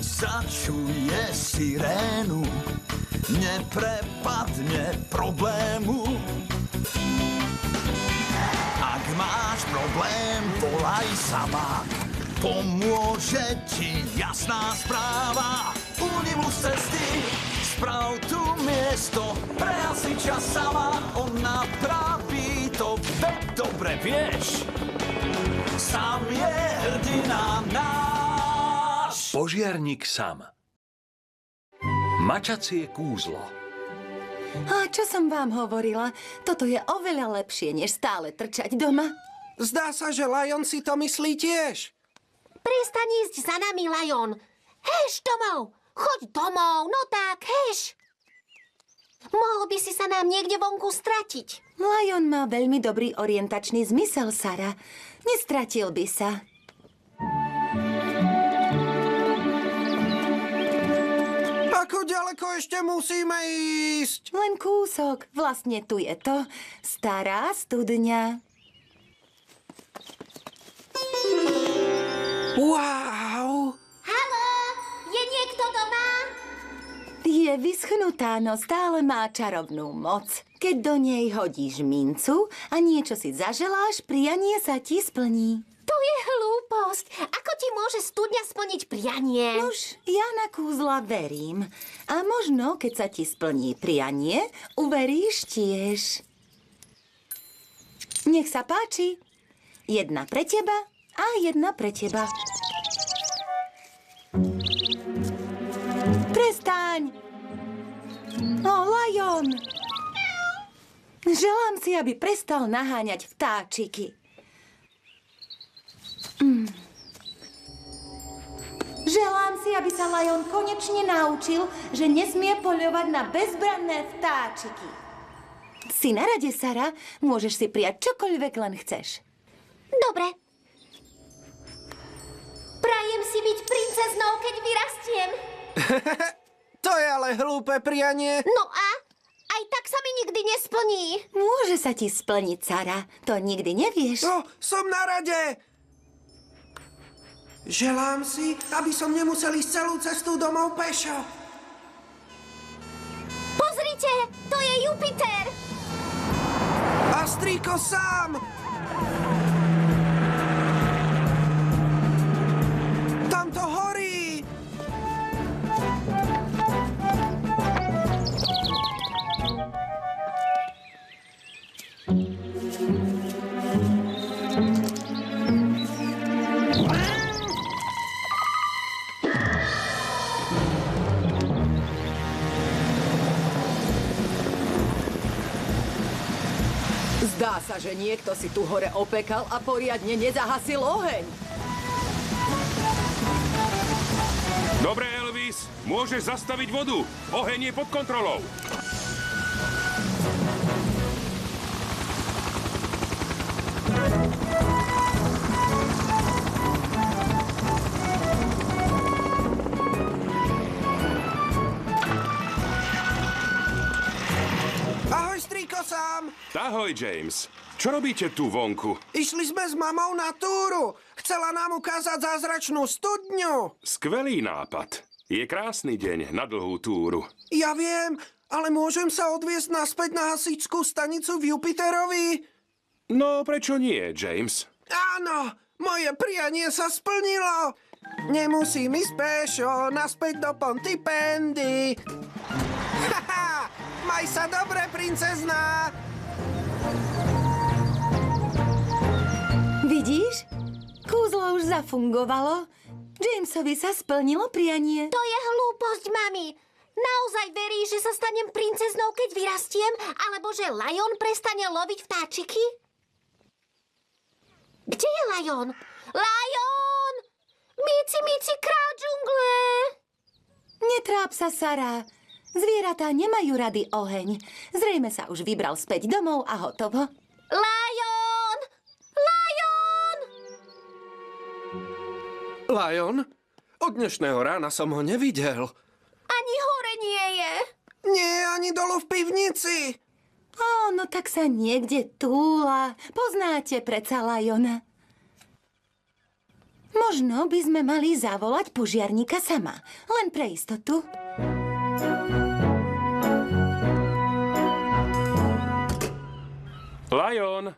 začuje sirénu, neprepadne problému. Ak máš problém, volaj sama, pomôže ti jasná správa. Unibus cesty, sprav tu miesto, pre hasiča sama, on napraví to, veď dobre vieš. Sam je hrdina náš. Požiarník Sam. Mačacie kúzlo. A čo som vám hovorila? Toto je oveľa lepšie, než stále trčať doma. Zdá sa, že Lion si to myslí tiež. Prestaň ísť za nami, Lion. Heš, domov. Choď domov, no tak, heš. Mohol by si sa nám niekde vonku stratiť. Lion má veľmi dobrý orientačný zmysel, Sara. Nestratil by sa. Ako ďaleko ešte musíme ísť? Len kúsok. Vlastne tu je to. Stará studňa. Wow! Haló, je niekto doma? Je vyschnutá, no stále má čarovnú moc. Keď do nej hodíš mincu a niečo si zaželáš, prianie sa ti splní. To je hlúposť. Ako ti môže studňa splniť prianie? Nuž, ja na kúzla verím. A možno, keď sa ti splní prianie, uveríš tiež. Nech sa páči. Jedna pre teba a jedna pre teba. Prestaň! O, Lion! Želám si, aby prestal naháňať vtáčiky. Želám si, aby sa Lion konečne naučil, že nesmie poľovať na bezbranné vtáčiky. Si na rade, Sara. Môžeš si prijať čokoľvek len chceš. Dobre. Prajem si byť princeznou, keď vyrastiem. To je ale hlúpe prianie. No a? Aj tak sa mi nikdy nesplní. Môže sa ti splniť, Sara. To nikdy nevieš. No, som na rade. Želám si, aby som nemusel ísť celú cestu domov pešo. Pozrite, to je Jupiter. A strýko sám. Tam to horí. Zdá sa, že niekto si tu hore opekal a poriadne nezahasil oheň. Dobre, Elvis, môžeš zastaviť vodu. Oheň je pod kontrolou. Ahoj, strýko sám. Ahoj, James. Čo robíte tu vonku? Išli sme s mamou na túru. Chcela nám ukázať zázračnú studňu. Skvelý nápad. Je krásny deň na dlhú túru. Ja viem, ale môžem sa odviesť naspäť na hasičskú stanicu v Jupiterovi? No, prečo nie, James? Áno, moje prianie sa splnilo. Nemusím ísť pešo naspäť do Pontypandy. Haha, maj sa dobre, princezná. Vidíš? Kúzlo už zafungovalo. Jamesovi sa splnilo prianie. To je hlúposť, mami. Naozaj veríš, že sa stanem princeznou, keď vyrastiem? Alebo že Lion prestane loviť vtáčiky? Kde je Lion? Lion! Míci, míci, král džungle! Netráp sa, Sara. Zvieratá nemajú rady oheň. Zrejme sa už vybral späť domov a hotovo. Lion! Lion! Lion? Od dnešného rána som ho nevidel. Ani hore nie je. Nie, ani dolu v pivnici. Ó, no tak sa niekde túla. Poznáte predsa Liona. Možno by sme mali zavolať požiarníka sama. Len pre istotu. Lion!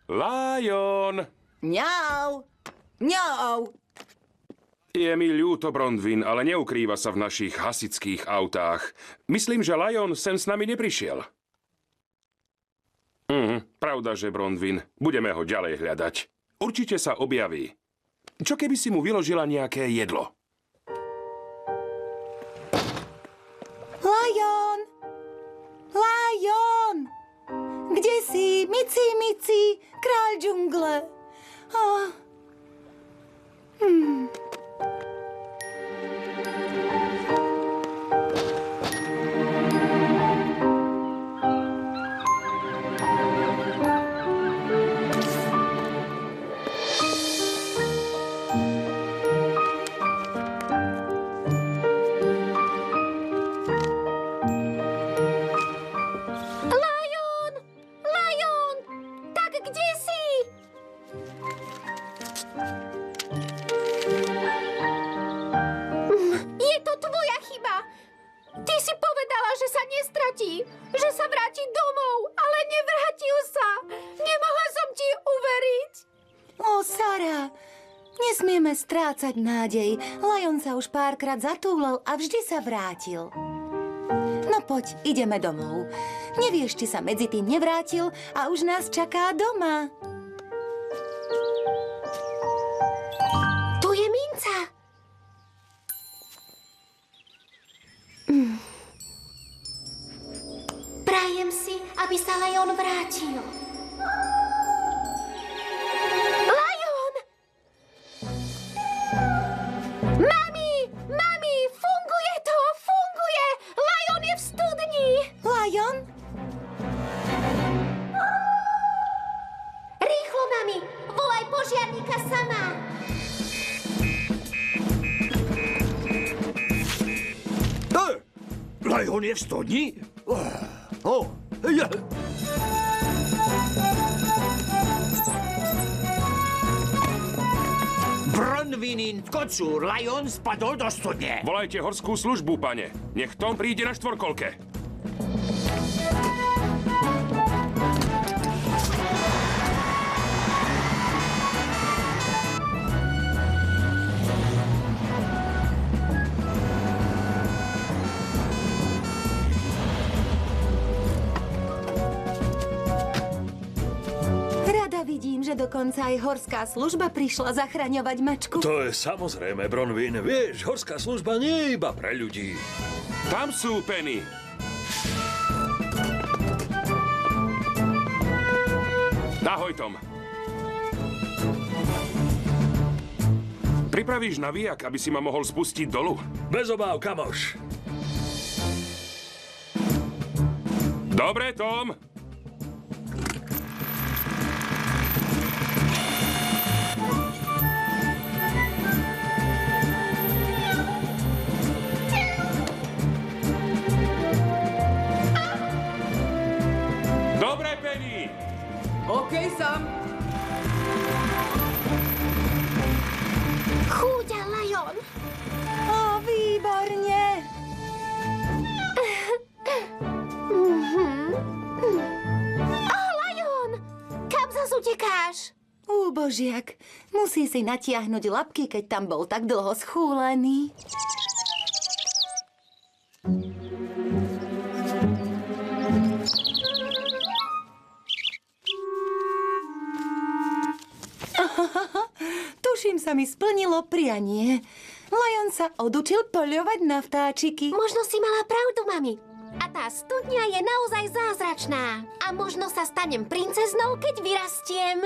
Lion! Mňau! Mňau! Je mi ľúto, Brondvin, ale neukrýva sa v našich hasičských autách. Myslím, že Lion sem s nami neprišiel. Pravda, že Brondvin. Budeme ho ďalej hľadať. Určite sa objaví. Čo keby si mu vyložila nejaké jedlo? Lion! Lion! Kde si? Mici, Mici, kráľ džungle. Oh. Lion! Lion! Tak kde si? Je to tvoja chyba. Ty si povedala, že sa nestratí, že sa vráti domov, ale nevrátil sa. Nemohla som ti uveriť. Ó, Sara, nesmieme strácať nádej. Lion sa už párkrát zatúlal a vždy sa vrátil. No poď, ideme domov. Nevieš, či sa medzi tým nevrátil a už nás čaká doma. Tu je minca. Prajem si, aby sa Lion vrátil. Lion! Mami! Mami! Funguje to! Funguje! Lion je v studni! Lion? Rýchlo, mami! Volaj požiarníka sama! Lion je v studni? Oh, ja. Bronwinin kocúr, Lion spadol do studne. Volajte horskú službu, pane. Nech Tom príde na štvorkolke. Rada vidím, že dokonca aj horská služba prišla zachraňovať mačku. To je samozrejme, Bronwyn. Vieš, horská služba nie je iba pre ľudí. Tam sú, Penny. Ahoj, Tom. Pripravíš navíjak, aby si ma mohol spustiť dolu? Bez obáv, kamoš. Dobre, Tom. Dobre, Penny. OK, Sam. Chúďa, Lion! Ó, výborne. Lion! Kam zas utekáš? Úbožiak, musí si natiahnuť labky, keď tam bol tak dlho schúlený. Tuším, sa mi splnilo prianie. Lion sa odučil poľovať na vtáčiky. Možno si mala pravdu, mami. A tá studňa je naozaj zázračná. A možno sa stanem princeznou, keď vyrastiem.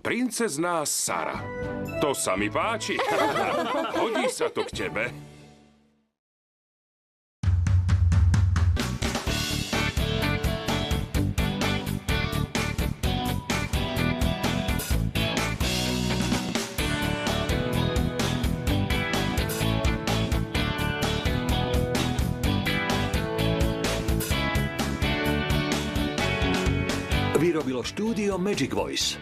Princezná Sara. To sa mi páči. Hodí sa to k tebe. Vyrobilo štúdio Magic Voice.